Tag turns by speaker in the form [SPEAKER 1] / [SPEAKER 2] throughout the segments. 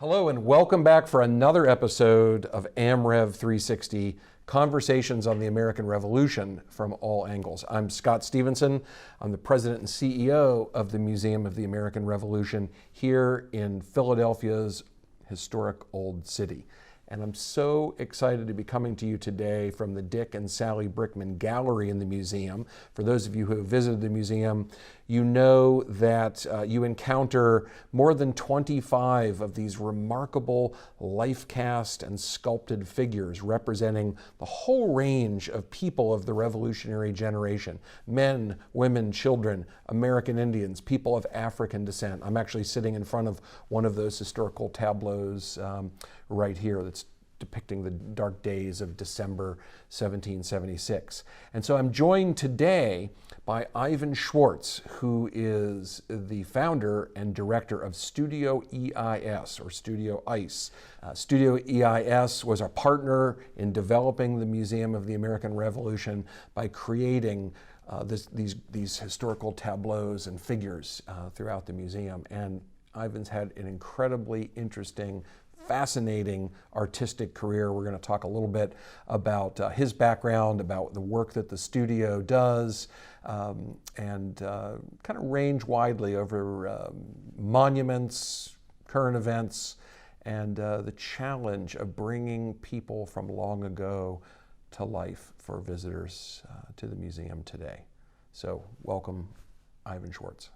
[SPEAKER 1] Hello and welcome back for another episode of AmRev360, Conversations on the American Revolution from All Angles. I'm Scott Stephenson. I'm the president and CEO of the Museum of the American Revolution here in Philadelphia's historic Old City. And I'm so excited to be coming to you today from the Dick and Sally Brickman Gallery in the museum. For those of you who have visited the museum, you know that you encounter more than 25 of these remarkable life cast and sculpted figures representing the whole range of people of the Revolutionary generation: men, women, children, American Indians, people of African descent. I'm actually sitting in front of one of those historical tableaus right here that's depicting the dark days of December 1776. And so I'm joined today by Ivan Schwartz, who is the founder and director of StudioEIS, or StudioEIS. StudioEIS was our partner in developing the Museum of the American Revolution by creating these historical tableaus and figures throughout the museum. And Ivan's had an incredibly interesting, fascinating artistic career. We're going to talk a little bit about his background, about the work that the studio does, and kind of range widely over monuments, current events, and the challenge of bringing people from long ago to life for visitors to the museum today. So welcome, Ivan Schwartz.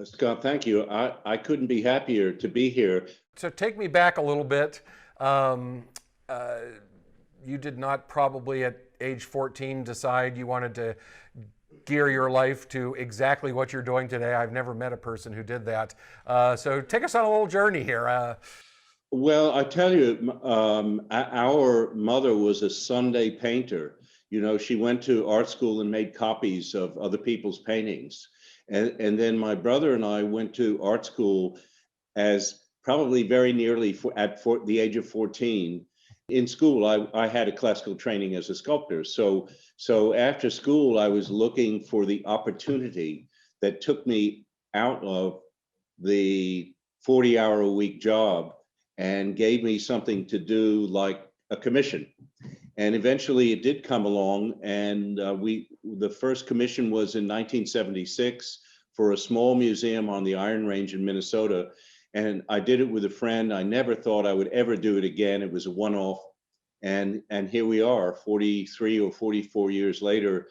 [SPEAKER 2] Scott, thank you. I couldn't be happier to be here.
[SPEAKER 1] So take me back a little bit. You did not probably at age 14 decide you wanted to gear your life to exactly what you're doing today. I've never met a person who did that. So take us on a little journey here.
[SPEAKER 2] Well, I tell you, our mother was a Sunday painter. You know, she went to art school and made copies of other people's paintings. And then my brother and I went to art school as probably very nearly at the age of 14. In school, I had a classical training as a sculptor. So after school, I was looking for the opportunity that took me out of the 40-hour-a-week job and gave me something to do, like a commission. And eventually it did come along, and the first commission was in 1976 for a small museum on the Iron Range in Minnesota. And I did it with a friend. I never thought I would ever do it again. It was a one-off. And here we are 43 or 44 years later.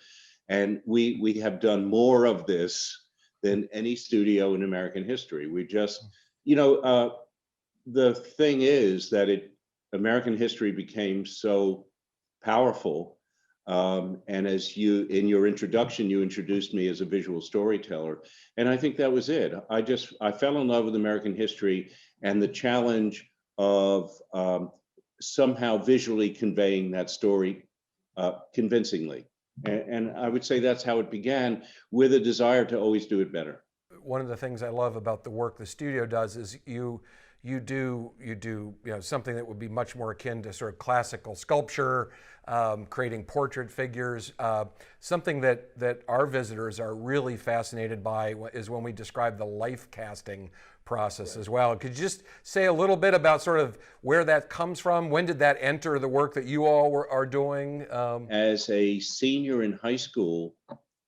[SPEAKER 2] And we have done more of this than any studio in American history. We just, the thing is that American history became so powerful. And as in your introduction, you introduced me as a visual storyteller. And I think that was it. I fell in love with American history and the challenge of somehow visually conveying that story convincingly. And I would say that's how it began, with a desire to always do it better.
[SPEAKER 1] One of the things I love about the work the studio does is you do something that would be much more akin to sort of classical sculpture, creating portrait figures. Something that our visitors are really fascinated by is when we describe the life casting process as well. Could you just say a little bit about sort of where that comes from? When did that enter the work that you all are doing?
[SPEAKER 2] As a senior in high school,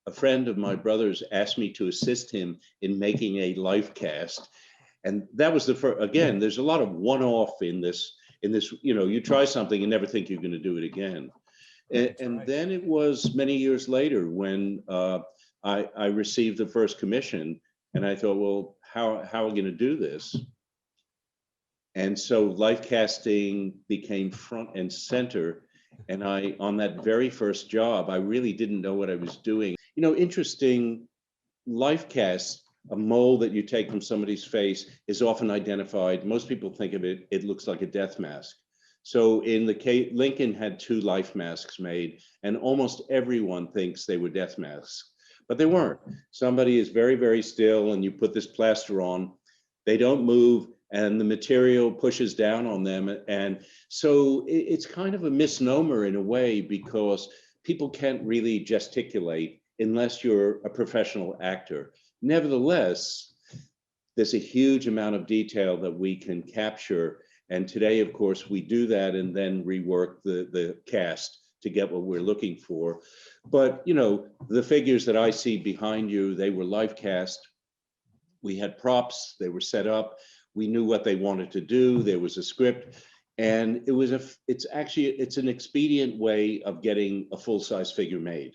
[SPEAKER 2] a friend of my brother's asked me to assist him in making a life cast. And that was the first. Again, there's a lot of one-off in this, you try something and never think you're going to do it again. And right. Then it was many years later when I received the first commission, and I thought, well, how are we going to do this? And so life casting became front and center. And on that very first job, I really didn't know what I was doing. Interesting, life casts, a mold that you take from somebody's face is often identified. Most people think of it, it looks like a death mask. So in the case, Lincoln had 2 life masks made, and almost everyone thinks they were death masks, but they weren't. Somebody is very, very still, and you put this plaster on, they don't move, and the material pushes down on them. And so it's kind of a misnomer in a way, because people can't really gesticulate unless you're a professional actor. Nevertheless, there's a huge amount of detail that we can capture. And today, of course, we do that and then rework the cast to get what we're looking for. But, you know, the figures that I see behind you, they were life cast. We had props, they were set up. We knew what they wanted to do. There was a script. And it's an expedient way of getting a full-size figure made.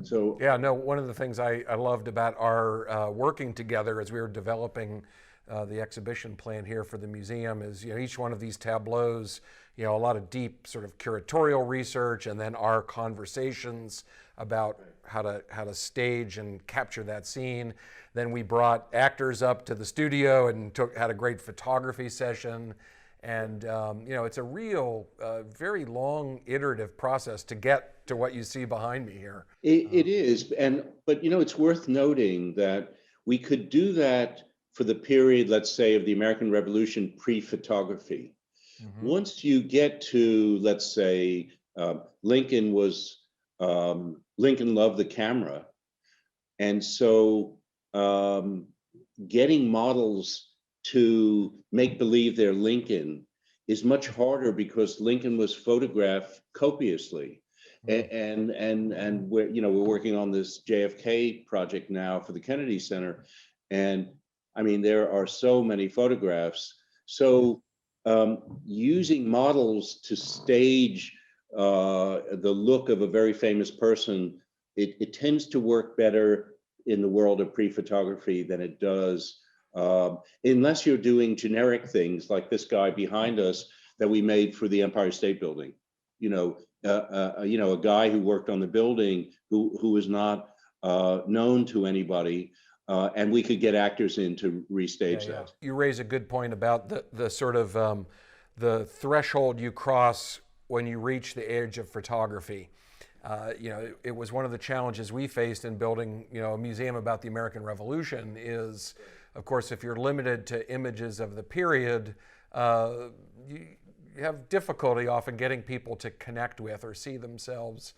[SPEAKER 2] So
[SPEAKER 1] yeah, no, one of the things I loved about our working together as we were developing the exhibition plan here for the museum is, you know, each one of these tableaus, you know, a lot of deep sort of curatorial research, and then our conversations about how to stage and capture that scene. Then we brought actors up to the studio and had a great photography session. And you know, it's a real, very long iterative process to get to what you see behind me here.
[SPEAKER 2] it is, but you know, it's worth noting that we could do that for the period, let's say, of the American Revolution pre-photography.
[SPEAKER 1] Mm-hmm.
[SPEAKER 2] Once you get to, let's say, Lincoln loved the camera, and so getting models to make believe they're Lincoln is much harder because Lincoln was photographed copiously. And we're, you know, we're working on this JFK project now for the Kennedy Center. And I mean, there are so many photographs. So using models to stage the look of a very famous person, it tends to work better in the world of pre-photography than it does unless you're doing generic things like this guy behind us that we made for the Empire State Building. You know, a guy who worked on the building who was not known to anybody, and we could get actors in to restage that.
[SPEAKER 1] You raise a good point about the sort of the threshold you cross when you reach the age of photography. You know, it was one of the challenges we faced in building, you know, a museum about the American Revolution is, of course, if you're limited to images of the period, you have difficulty often getting people to connect with or see themselves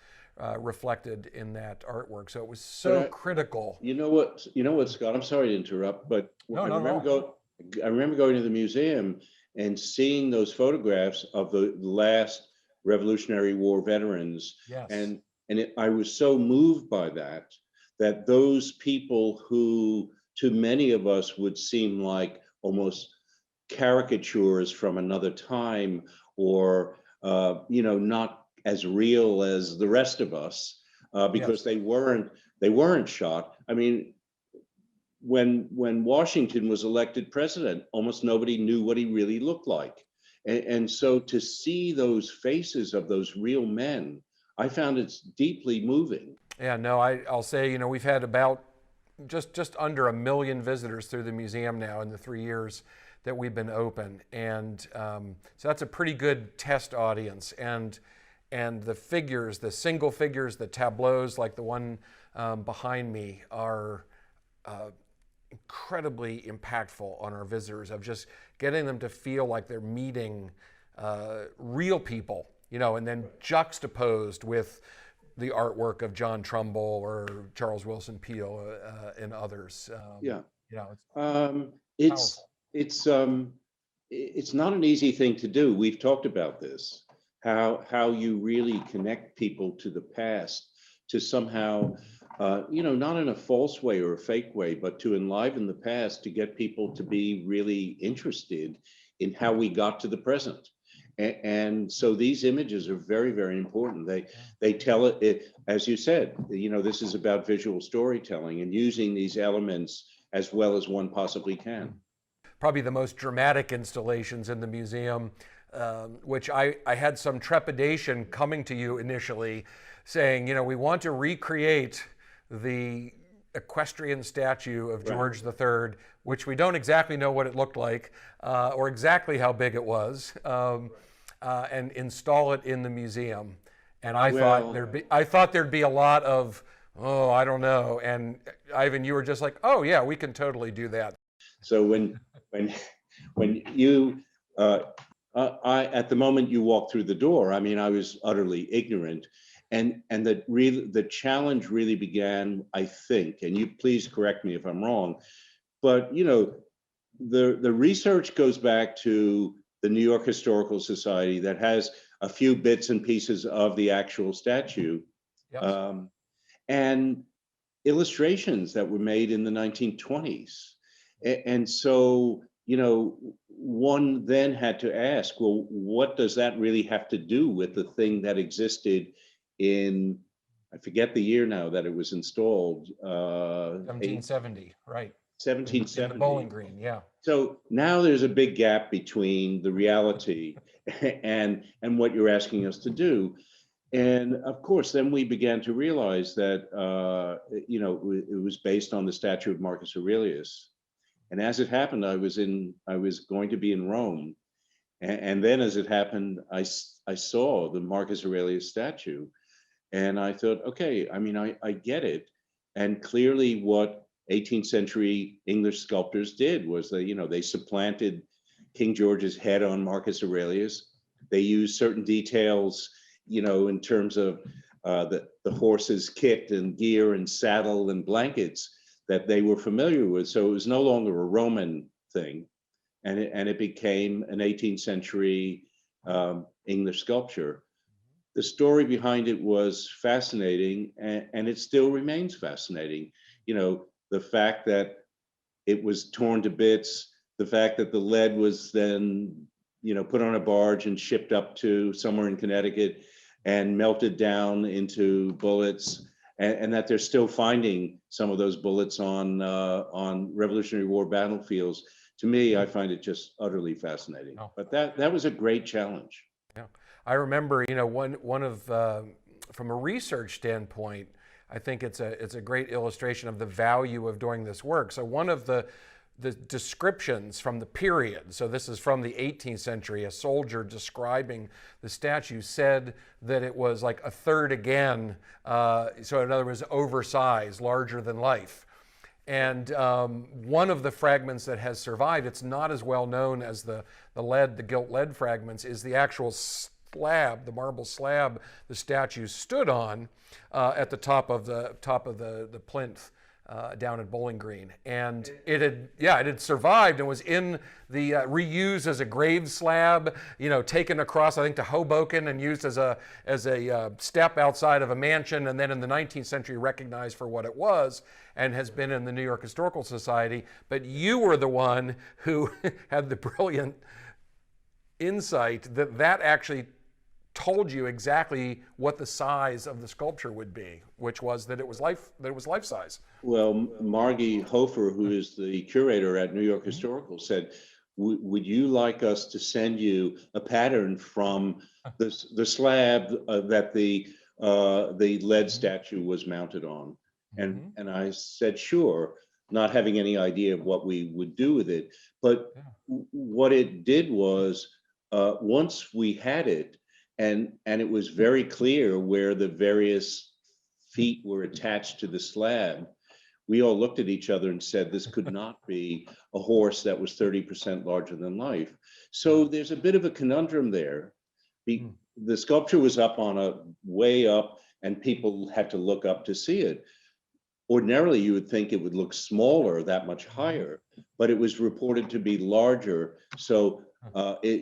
[SPEAKER 1] reflected in that artwork. So it was so critical.
[SPEAKER 2] You know what, Scott? I'm sorry to interrupt, but
[SPEAKER 1] No,
[SPEAKER 2] I remember going to the museum and seeing those photographs of the last Revolutionary War veterans.
[SPEAKER 1] Yes.
[SPEAKER 2] And I was so moved by that those people who to many of us would seem like almost caricatures from another time, or you know, not as real as the rest of us, because they weren't shot. I mean, when Washington was elected president, almost nobody knew what he really looked like. And so to see those faces of those real men, I found it's deeply moving.
[SPEAKER 1] Yeah, no, I'll say, you know, we've had about just under 1 million visitors through the museum now in the 3 years that we've been open. And so that's a pretty good test audience. And the figures, the single figures, the tableaus like the one behind me are incredibly impactful on our visitors, of just getting them to feel like they're meeting real people, you know, and then juxtaposed with the artwork of John Trumbull or Charles Wilson Peale and others.
[SPEAKER 2] Yeah,
[SPEAKER 1] you know,
[SPEAKER 2] it's not an easy thing to do. We've talked about this, how you really connect people to the past, to somehow, you know, not in a false way or a fake way, but to enliven the past, to get people to be really interested in how we got to the present. And so these images are very, very important. They tell it, as you said, you know, this is about visual storytelling and using these elements as well as one possibly can.
[SPEAKER 1] Probably the most dramatic installations in the museum, which I had some trepidation coming to you initially, saying, you know, we want to recreate the Equestrian Statue of George III, which we don't exactly know what it looked like or exactly how big it was, and install it in the museum. And I thought there'd be a lot of, oh, I don't know. And Ivan, you were just like, oh yeah, we can totally do that.
[SPEAKER 2] So when you at the moment you walked through the door, I mean, I was utterly ignorant. And the challenge really began, I think, and you please correct me if I'm wrong, but the research goes back to the New York Historical Society that has a few bits and pieces of the actual statue,
[SPEAKER 1] Yep.
[SPEAKER 2] and illustrations that were made in the 1920s. And so, one then had to ask, well, what does that really have to do with the thing that existed in, I forget the year now that it was installed.
[SPEAKER 1] 1770, right.
[SPEAKER 2] 1770.
[SPEAKER 1] In the Bowling Green, yeah.
[SPEAKER 2] So now there's a big gap between the reality and what you're asking us to do. And of course, then we began to realize that, it was based on the statue of Marcus Aurelius. And as it happened, I was going to be in Rome. And then as it happened, I saw the Marcus Aurelius statue. And I thought, okay, I get it. And clearly what 18th century English sculptors did was they supplanted King George's head on Marcus Aurelius. They used certain details, in terms of the horse's kit and gear and saddle and blankets that they were familiar with. So it was no longer a Roman thing, and it became an 18th century English sculpture. The story behind it was fascinating, and it still remains fascinating. The fact that it was torn to bits, the fact that the lead was then, put on a barge and shipped up to somewhere in Connecticut and melted down into bullets, and that they're still finding some of those bullets on Revolutionary War battlefields. To me, I find it just utterly fascinating. Oh. But that was a great challenge.
[SPEAKER 1] Yeah, I remember, one of from a research standpoint, I think it's a great illustration of the value of doing this work. So one of the descriptions from the period, so this is from the 18th century, a soldier describing the statue said that it was like a third again, so in other words, oversized, larger than life. And one of the fragments that has survived, it's not as well known as the gilt lead fragments, is the actual slab, the marble slab the statue stood on at the top of the plinth down at Bowling Green. And it had survived and was in the reused as a grave slab, taken across, I think, to Hoboken and used as a step outside of a mansion, and then in the 19th century recognized for what it was and has been in the New York Historical Society. But you were the one who had the brilliant insight that actually told you exactly what the size of the sculpture would be, which was that it was life size.
[SPEAKER 2] Well, Margie Hofer, who is the curator at New York Historical, said, would you like us to send you a pattern from the slab that the lead statue was mounted on? And I said, sure, not having any idea of what we would do with it. But what it did was, once we had it, and it was very clear where the various feet were attached to the slab, we all looked at each other and said, this could not be a horse that was 30% larger than life. So there's a bit of a conundrum there. The sculpture was up on a way up, and people had to look up to see it. Ordinarily, you would think it would look smaller, that much higher, but it was reported to be larger. So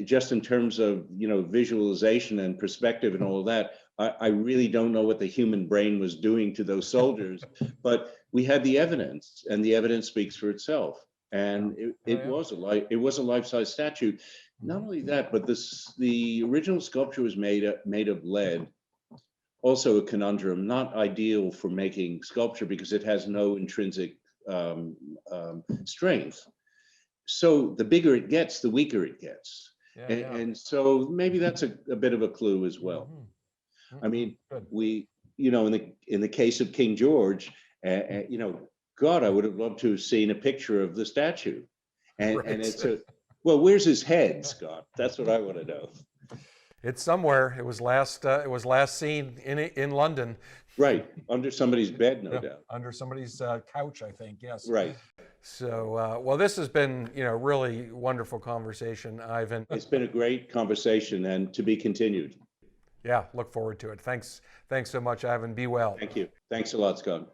[SPEAKER 2] just in terms of visualization and perspective and all of that, I really don't know what the human brain was doing to those soldiers, but we had the evidence, and the evidence speaks for itself. And it was a life-size statue. Not only that, but the original sculpture was made of lead. Also a conundrum, not ideal for making sculpture because it has no intrinsic strength. So the bigger it gets, the weaker it gets. And so maybe that's a bit of a clue as well. I mean, we, in the case of King George, God, I would have loved to have seen a picture of the statue. And it's well, where's his head, Scott? That's what I want to know.
[SPEAKER 1] It's somewhere. It was last seen in London.
[SPEAKER 2] Right, under somebody's bed, no doubt.
[SPEAKER 1] Under somebody's couch, I think. Yes.
[SPEAKER 2] Right.
[SPEAKER 1] So, well, this has been, really wonderful conversation, Ivan.
[SPEAKER 2] It's been a great conversation, and to be continued.
[SPEAKER 1] Yeah, look forward to it. Thanks so much, Ivan. Be well.
[SPEAKER 2] Thank you. Thanks a lot, Scott.